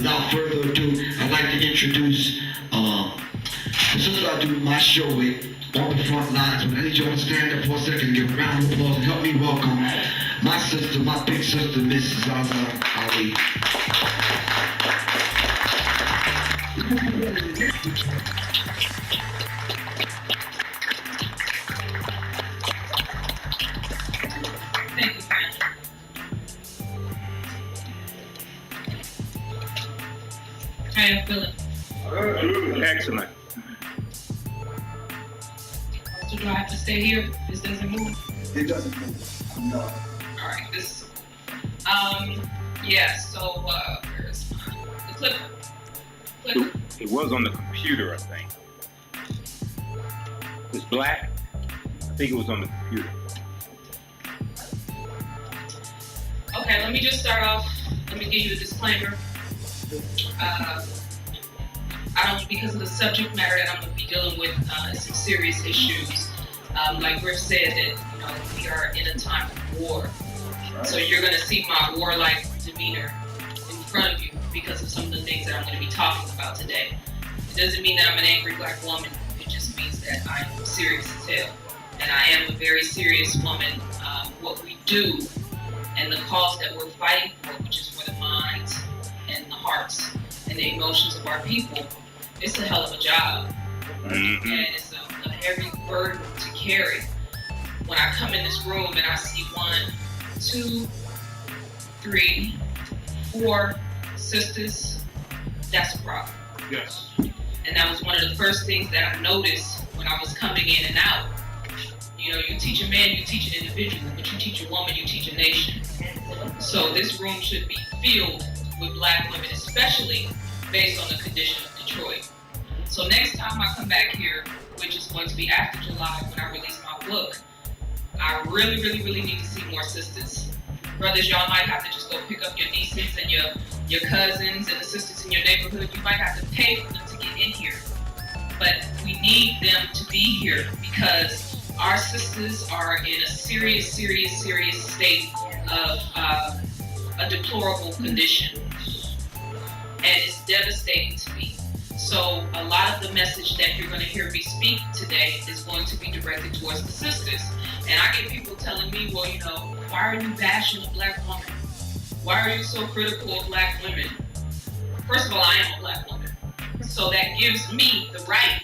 Without further ado, I'd like to introduce the sister I do my show with on the front lines. But I need you all to stand up for a second and give a round of applause and help me welcome my sister, my big sister, Mrs. Zaza Ali. Thank you, friend. How you feeling? Excellent. So do I have to stay here? This doesn't move? It doesn't move. No. All right, this, yeah, so, where's the clicker? Clicker. It was on the computer, I think. It's black. I think it was on the computer. Okay, let me just start off. Let me give you a disclaimer. Because of the subject matter that I'm going to be dealing with, some serious issues. Like Griff said, that we are in a time of war. So you're going to see my warlike demeanor in front of you because of some of the things that I'm going to be talking about today. It doesn't mean that I'm an angry black woman. It just means that I am serious as hell. And I am a very serious woman. What we do and the cause that we're fighting for, which is for the minds and the hearts and the emotions of our people, it's a hell of a job. Mm-hmm. And it's a heavy burden to carry. When I come in this room and I see 1, 2, 3, 4 sisters, that's a problem. Yes. And that was one of the first things that I noticed when I was coming in and out. You teach a man, you teach an individual, but you teach a woman, you teach a nation. So this room should be filled with black women, especially based on the condition of Detroit. So next time I come back here, which is going to be after July when I release my book, I really, really, really need to see more sisters. Brothers, y'all might have to just go pick up your nieces and your cousins and the sisters in your neighborhood. You might have to pay for them to get in here. But we need them to be here because our sisters are in a serious, serious, serious state of a deplorable condition. And it's devastating to me. So a lot of the message that you're going to hear me speak today is going to be directed towards the sisters. And I get people telling me, well, why are you bashing a black woman? Why are you so critical of black women? First of all, I am a black woman. So that gives me the right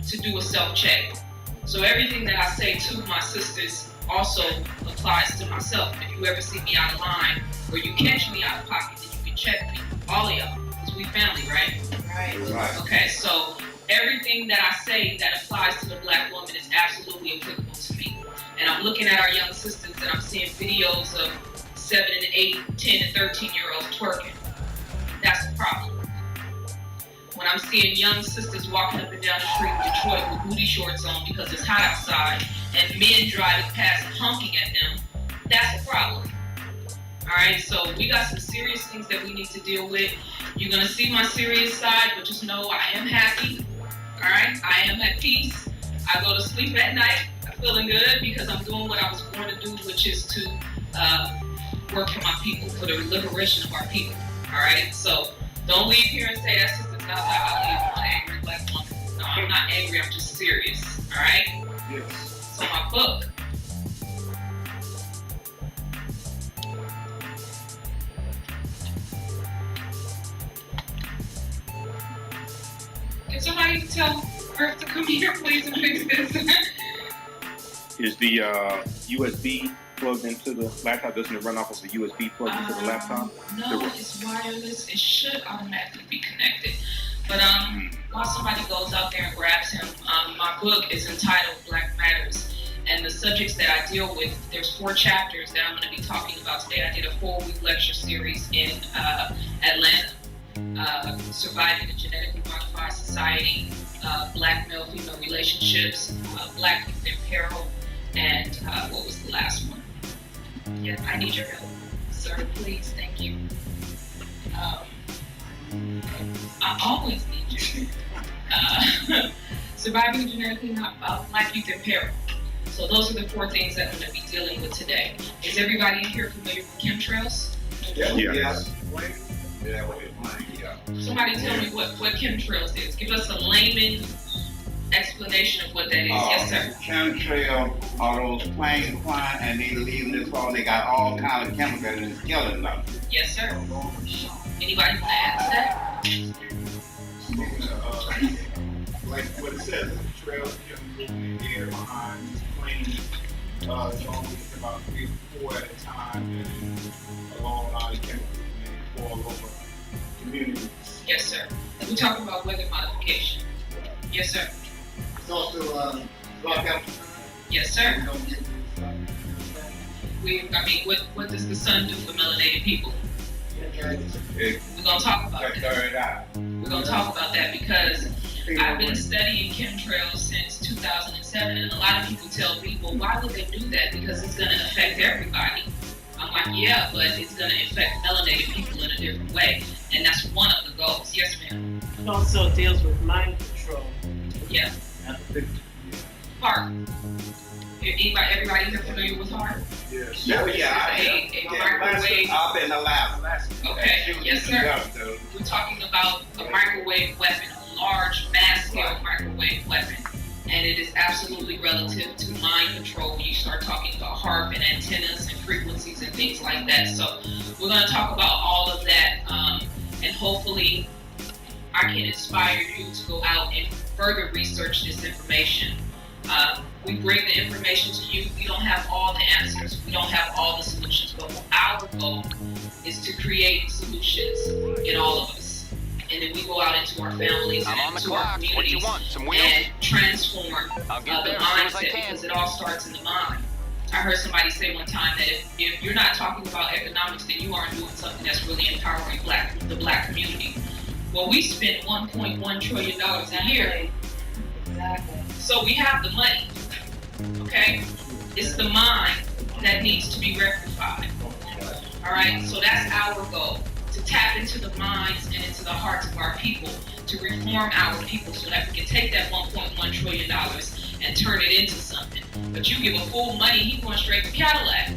to do a self-check. So everything that I say to my sisters also applies to myself. If you ever see me out of line or you catch me out of pocket, then you can check me. All of y'all, because we family, right? Right. Okay, so everything that I say that applies to the black woman is absolutely applicable to me. And I'm looking at our young sisters and I'm seeing videos of 7 and 8, 10 and 13-year-olds twerking. That's a problem. When I'm seeing young sisters walking up and down the street in Detroit with booty shorts on because it's hot outside and men driving past and honking at them, that's a problem. All right, so we got some serious things that we need to deal with. You're going to see my serious side, but just know I am happy. All right, I am at peace. I go to sleep at night feeling good because I'm doing what I was born to do, which is to work for my people, for the liberation of our people. All right, so don't leave here and say that's just not how I live. I'm an angry black woman. No, I'm not angry. I'm just serious. All right. Yes. So my book. Can somebody tell Earth to come here, please, and fix this? Is the USB plugged into the laptop? Doesn't it run off of the USB plugged into the laptop? No, it's wireless. It should automatically be connected. But while somebody goes out there and grabs him, my book is entitled Black Matters. And the subjects that I deal with, there's 4 chapters that I'm going to be talking about today. I did a 4-week lecture series in Atlanta. Surviving a genetically modified society, black male-female relationships, black youth in peril, and what was the last one? Yeah, I need your help, sir, please, thank you. I always need you. Surviving a genetically modified black youth in peril. So those are the 4 things that I'm going to be dealing with today. Is everybody in here familiar with chemtrails? Yes. Yeah, what you're playing, yeah. Somebody tell me what chemtrails is. Give us a layman explanation of what that is. Yes, sir. Chemtrail are those planes flying and they leaving this fall. They got all kind of chemicals and it's killing them. Yes, sir. Anybody want to add to that? Like what it says, the trails can move in the air behind these planes. Normally it's about 3 or 4 at a time, and a long line of chemicals may fall over communities. Yes, sir. We're talking about weather modification. Yes, sir. It's also blackout. Yes, sir. What does the sun do for melanated people? We're gonna talk about that. We're gonna talk about that because I've been studying chemtrails since 2007, and a lot of people tell me, well, why would they do that? Because it's gonna affect everybody. I'm like, yeah, but it's gonna affect melanated people in a different way, and that's one of the goals. Yes, ma'am. It also deals with mind control. Yeah. HARP. Everybody here familiar with HARP? Yes. Yeah, A microwave. Up in the lab. Okay. Yes, sir. We're talking about a microwave weapon, a large, mass-scale microwave weapon, and it is absolutely relative to mind control when you start talking about HARP and antennas and frequencies and things like that. So we're going to talk about all of that, and hopefully I can inspire you to go out and further research this information. We bring the information to you. We don't have all the answers. We don't have all the solutions, but our goal is to create solutions in all of us. And then we go out into our families and into our communities and transform the mindset, because it all starts in the mind. I heard somebody say one time that if you're not talking about economics, then you aren't doing something that's really empowering the black community. Well, we spend $1.1 trillion a year. Exactly. So we have the money, okay? It's the mind that needs to be rectified, all right? So that's our goal, to tap into the minds and into the hearts of our people, to reform our people so that we can take that $1.1 trillion and turn it into something. But you give a fool money, he's going straight to Cadillac,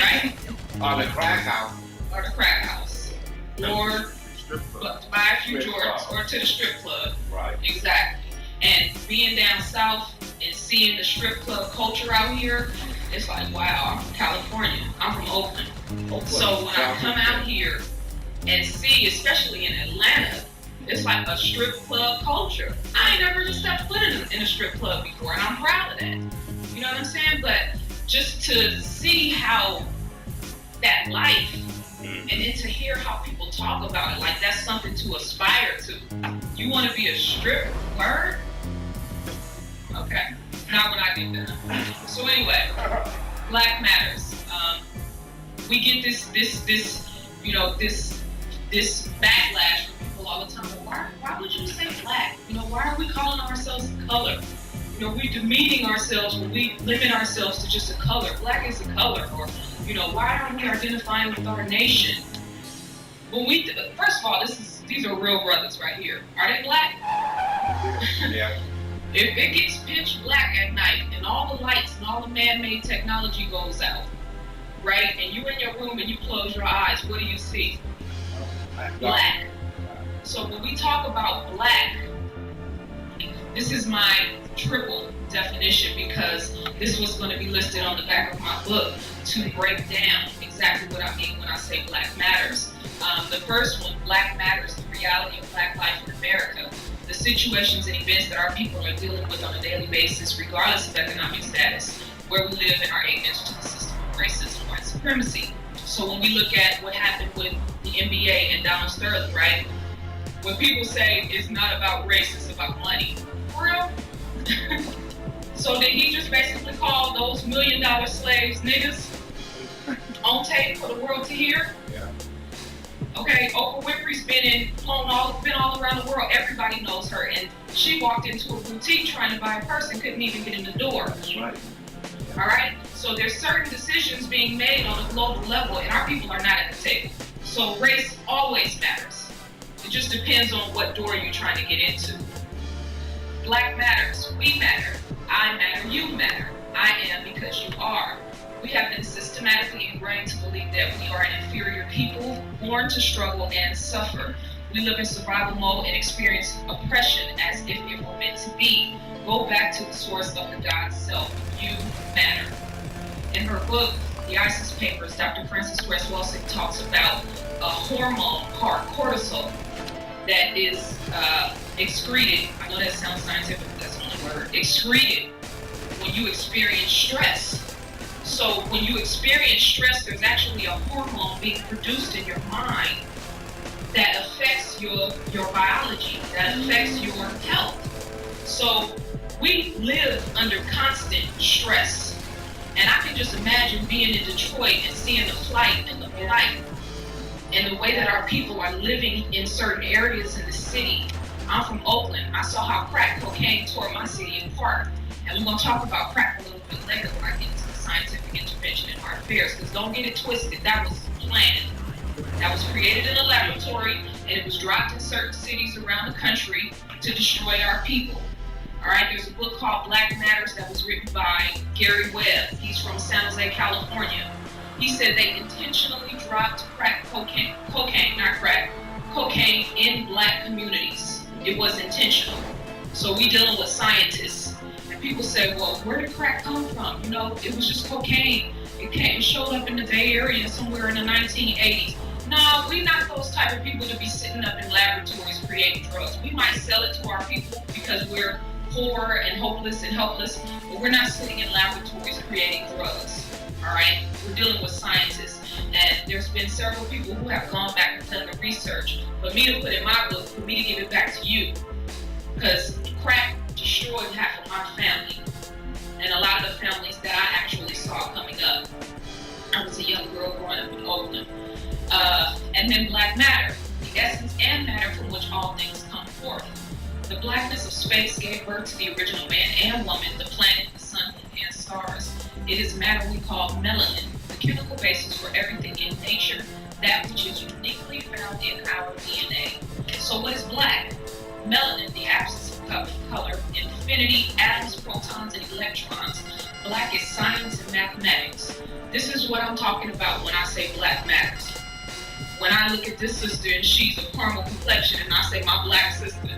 right? Or the crack house. Or the crack house, or buy a few Jordans, or to the strip club. Right. Exactly. And being down south and seeing the strip club culture out here, it's like, wow, I'm from California. I'm from Oakland. So when I come out here and see, especially in Atlanta, it's like a strip club culture. I ain't never just stepped foot in a strip club before, and I'm proud of that. You know what I'm saying? But just to see how that life, and then to hear how people talk about it, like that's something to aspire to. You want to be a strip word? Okay, not when I get done. So anyway, Black Matters. We get this backlash from people all the time. Why would you say black? Why are we calling ourselves a color? We demeaning ourselves when we limit ourselves to just a color. Black is a color, or why aren't we identifying with our nation? First of all, these are real brothers right here. Are they black? Yeah. If it gets pitch black at night and all the lights and all the man-made technology goes out, right? And you're in your room and you close your eyes, what do you see? Black. So when we talk about black, this is my triple definition, because this was going to be listed on the back of my book to break down exactly what I mean when I say Black Matters. The first one, Black Matters, the reality of black life in America, the situations and events that our people are dealing with on a daily basis, regardless of economic status, where we live in our ignorance to the system of racism and white supremacy. So when we look at what happened with the NBA and Donald Sterling, right? When people say it's not about race, it's about money, for real? So did he just basically call those $1 million slaves niggas on tape for the world to hear? Yeah. Okay, Oprah Winfrey's been all around the world. Everybody knows her, and she walked into a boutique trying to buy a purse and couldn't even get in the door. That's right. All right, so there's certain decisions being made on a global level, and our people are not at the table. So race always matters. It just depends on what door you're trying to get into. Black matters. We matter. I matter. You matter. I am because you are. We have been systematically ingrained to believe that we are an inferior people, born to struggle and suffer. We live in survival mode and experience oppression as if it were meant to be. Go back to the source of the God self. You matter. In her book, The ISIS Papers, Dr. Frances West Welsing talks about a hormone called cortisol that is excreted. I know that sounds scientific, but that's the only word. Excreted when you experience stress. So when you experience stress, there's actually a hormone being produced in your mind that affects your biology, that affects your health. So we live under constant stress. And I can just imagine being in Detroit and seeing the flight and the blight and the way that our people are living in certain areas in the city. I'm from Oakland. I saw how crack cocaine tore my city apart. And we're going to talk about crack a little bit later when I get into the scientific intervention in our affairs. Because don't get it twisted. That was planned. That was created in a laboratory, and it was dropped in certain cities around the country to destroy our people. All right, there's a book called Black Matters that was written by Gary Webb. He's from San Jose, California. He said they intentionally dropped cocaine in black communities. It was intentional. So we dealing with scientists. And people say, well, where did crack come from? You know, it was just cocaine. It showed up in the Bay Area somewhere in the 1980s. No, we're not those type of people to be sitting up in laboratories creating drugs. We might sell it to our people because we're poor and hopeless and helpless, but we're not sitting in laboratories creating drugs. All right, we're dealing with scientists, and there's been several people who have gone back and done the research. For me to put in my book, for me to give it back to you, because crack destroyed half of my family, and a lot of the families that I actually saw coming up. I was a young girl growing up in Oakland. And then Black Matter, the essence and matter from which all things come forth. The blackness of space gave birth to the original man and woman, the planet, the sun, and stars. It is matter we call melanin, the chemical basis for everything in nature, that which is uniquely found in our DNA. So what is black? Melanin, the absence of color, infinity, atoms, protons, and electrons. Black is science and mathematics. This is what I'm talking about when I say black matters. When I look at this sister and she's a caramel complexion and I say my black sister,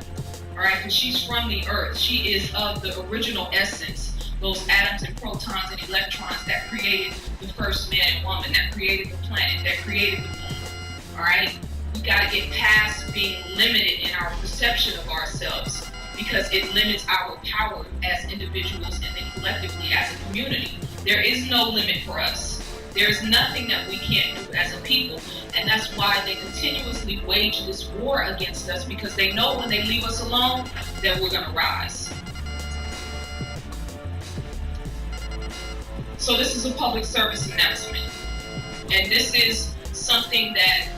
all right, because she's from the earth. She is of the original essence, those atoms and protons and electrons that created the first man and woman, that created the planet, that created the moon, all right? We got to get past being limited in our perception of ourselves because it limits our power as individuals and then collectively as a community. There is no limit for us. There's nothing that we can't do as a people, and that's why they continuously wage this war against us, because they know when they leave us alone that we're gonna rise. So this is a public service announcement, and this is something that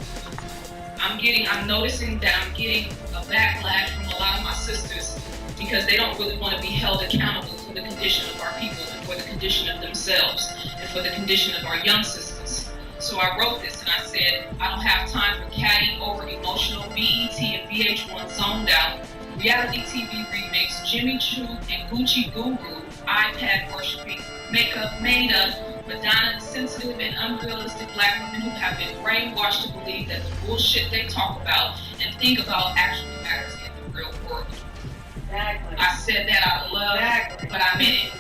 I'm noticing that I'm getting a backlash from a lot of my sisters because they don't really want to be held accountable for the condition of our people and for the condition of themselves and for the condition of our young sisters. So I wrote this and I said, I don't have time for catty, over emotional BET and VH1 zoned out, reality TV remix, Jimmy Choo and Gucci Guru, iPad worshiping, makeup made up, Madonna sensitive and unrealistic black women who have been brainwashed to believe that the bullshit they talk about and think about actually matters in the real world. Exactly. I said that out of love, Exactly. but I meant it.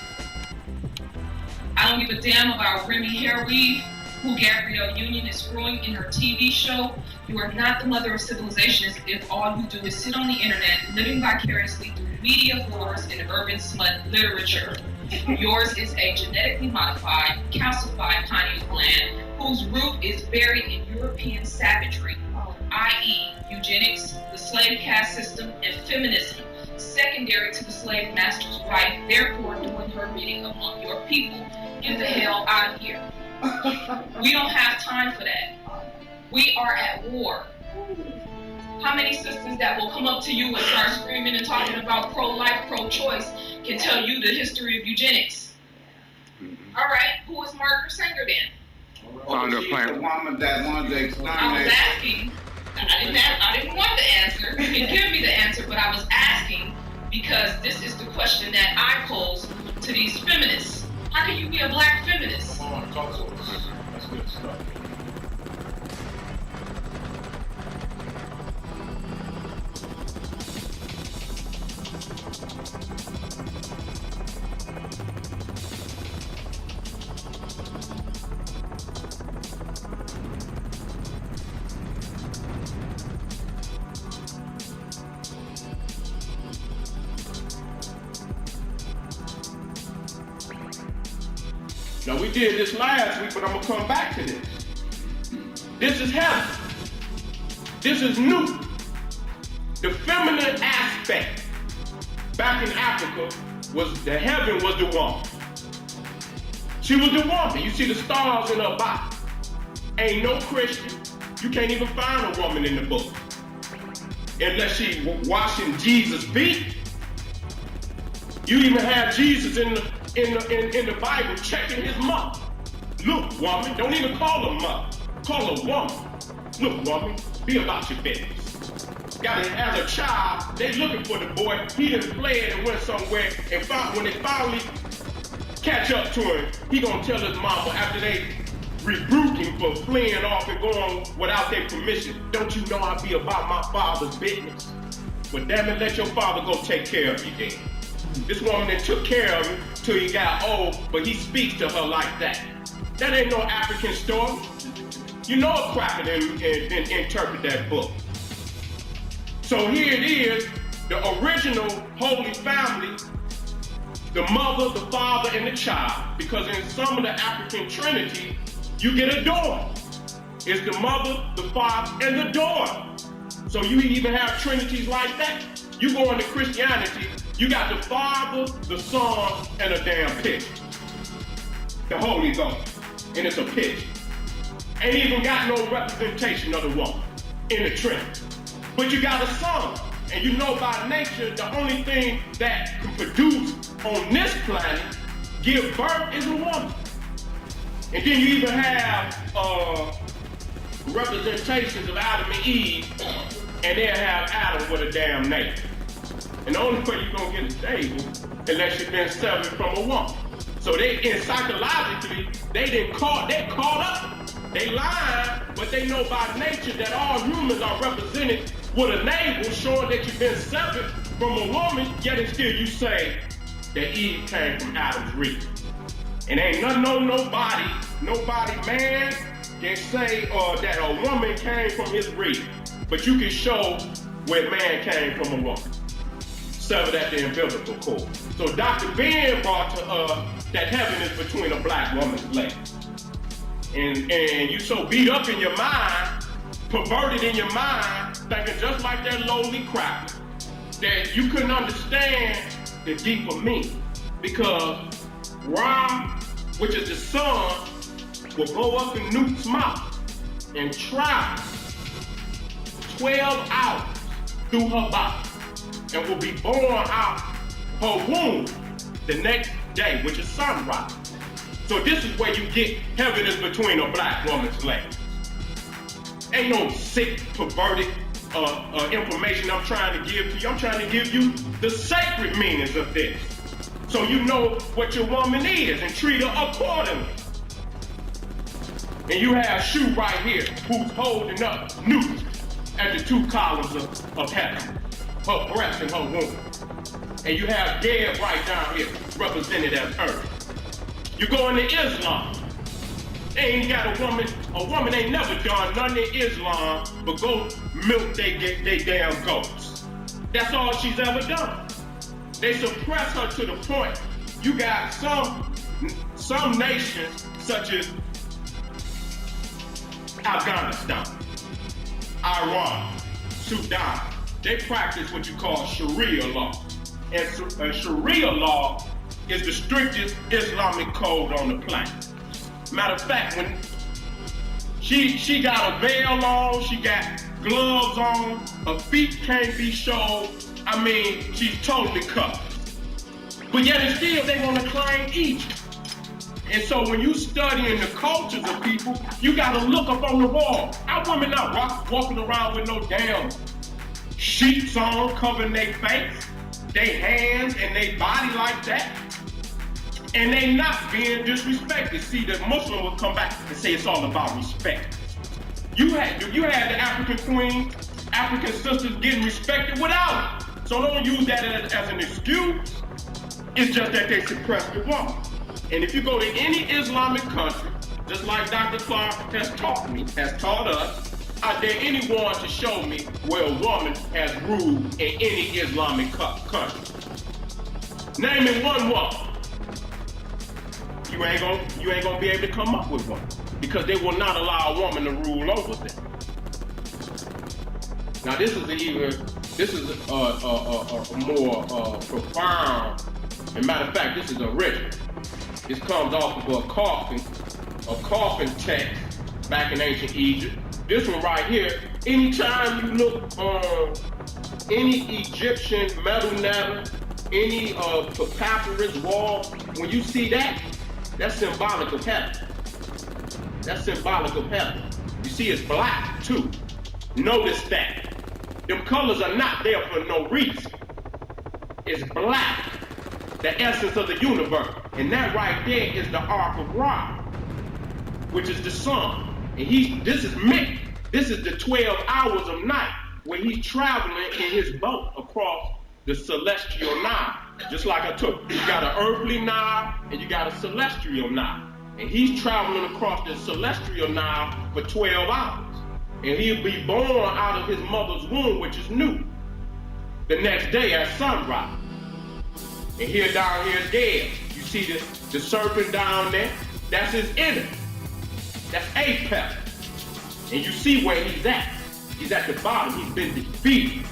I don't give a damn about Remy Hair Weave, who Gabrielle Union is screwing in her TV show. You are not the mother of civilization if all you do is sit on the internet, living vicariously through media wars and urban smut literature. Yours is a genetically modified, calcified pineal gland whose root is buried in European savagery, i.e. eugenics, the slave caste system, and feminism, secondary to the slave master's wife, therefore doing her bidding among your people. Get the hell out of here. We don't have time for that. We are at war. How many sisters that will come up to you and start screaming and talking about pro-life, pro-choice can tell you the history of eugenics? All right, who is Margaret Sanger then? Founder of She's the Planned. woman that wanted to I was exterminate. asking. I didn't want the answer. You can give me the answer, but I was asking because this is the question that I pose to these feminists. How can you be a black feminist? Come on, talk to us. That's good stuff. Now we did this last week, but I'm gonna come back to this. This is heaven. This is new. The feminine aspect back in Africa was the heaven was the woman. She was the woman. You see the stars in her body. Ain't no Christian. You can't even find a woman in the book unless she washing Jesus' feet. You even have Jesus in the Bible checking his mother. Look, woman, don't even call her mother. Call her woman. Look, woman, be about your business. Got it, as a child, they looking for the boy. He done fled and went somewhere, and when they finally catch up to him, he gonna tell his mama after they rebuke him for fleeing off and going without their permission. Don't you know I be about my father's business? Well, damn it, let your father go take care of you then. This woman that took care of him till he got old, but he speaks to her like that. That ain't no African story. You know a cracker didn't interpret that book. So here it is, the original Holy Family, the mother, the father, and the child. Because in some of the African Trinity, you get a daughter. It's the mother, the father, and the daughter. So you even have trinities like that. You go into Christianity, you got the Father, the Son, and a damn picture. The Holy Ghost. And it's a picture. Ain't even got no representation of the woman in the Trinity. But you got a son. And you know by nature, the only thing that can produce on this planet, give birth, is a woman. And then you even have representations of Adam and Eve, and they'll have Adam with a damn name. And the only way you're gonna get a stable unless you've been severed from a woman. So psychologically, they caught up. They lying, but they know by nature that all humans are represented with a navel showing that you've been severed from a woman, yet and still you say that Eve came from Adam's rib. And ain't nobody, man, can say that a woman came from his rib. But you can show where man came from a woman. Severed at the umbilical cord. So Dr. Ben brought to us that heaven is between a black woman's legs. And you so beat up in your mind, perverted in your mind, thinking just like that lowly cracker, that you couldn't understand the deeper meaning. Because Ra, which is the sun, will go up in Newt's mouth and travel 12 hours through her body and will be born out her womb the next day, which is sunrise. So this is where you get heaven is between a black woman's legs. Ain't no sick, perverted information I'm trying to give to you. I'm trying to give you the sacred meanings of this. So you know what your woman is and treat her accordingly. And you have Shu right here, who's holding up Newt at the two columns of heaven, her breast and her womb. And you have Geb right down here, represented as earth. You go into Islam. They ain't got a woman ain't never done nothing in Islam but go milk they damn goats. That's all she's ever done. They suppress her to the point. You got some nations, such as Afghanistan, Iran, Sudan, they practice what you call Sharia law. And Sharia law is the strictest Islamic code on the planet. Matter of fact, when she got a veil on, she got gloves on, her feet can't be showed. I mean, she's totally covered. But yet and still, they want to claim Egypt. And so when you studying the cultures of people, you got to look up on the wall. Our women not walking around with no damn sheets on, covering their face, their hands, and their body like that. and they not being disrespected. See, the Muslim will come back and say it's all about respect. You had the African queen, African sisters getting respected without it. So don't use that as an excuse. It's just that they suppress the woman. And if you go to any Islamic country, just like Dr. Clark has taught us, are there anyone to show me where a woman has ruled in any Islamic country? Name me one woman. You ain't gonna be able to come up with one, because they will not allow a woman to rule over them. Now this is a more profound. As a matter of fact, this is original. This comes off of a coffin text back in ancient Egypt. This one right here, anytime you look on any Egyptian metal netter, any papyrus wall, when you see that, that's symbolic of heaven. That's symbolic of heaven. You see it's black too. Notice that. Them colors are not there for no reason. It's black, the essence of the universe. And that right there is the arc of Ra, which is the sun. And this is the 12 hours of night where he's traveling in his boat across the celestial Nile. Just like I took, you got an earthly Nile and you got a celestial Nile. And he's traveling across the celestial Nile for 12 hours. And he'll be born out of his mother's womb, which is new, the next day at sunrise. And here down here is dead. You see the serpent down there? That's his enemy. That's Apep. And you see where he's at. He's at the bottom. He's been defeated.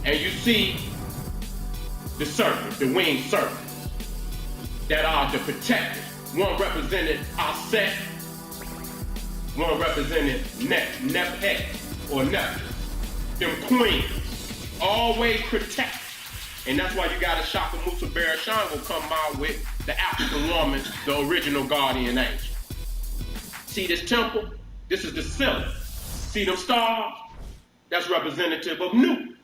And you see the serpent, the winged serpent, that are the protectors. One represented Aset, one represented Nephet or Neph. Them queens, always protect. And that's why you got a Shaka Musa Bereshon will come out with the African woman, the original guardian angel. See this temple? This is the symbol. See them stars? That's representative of Nu.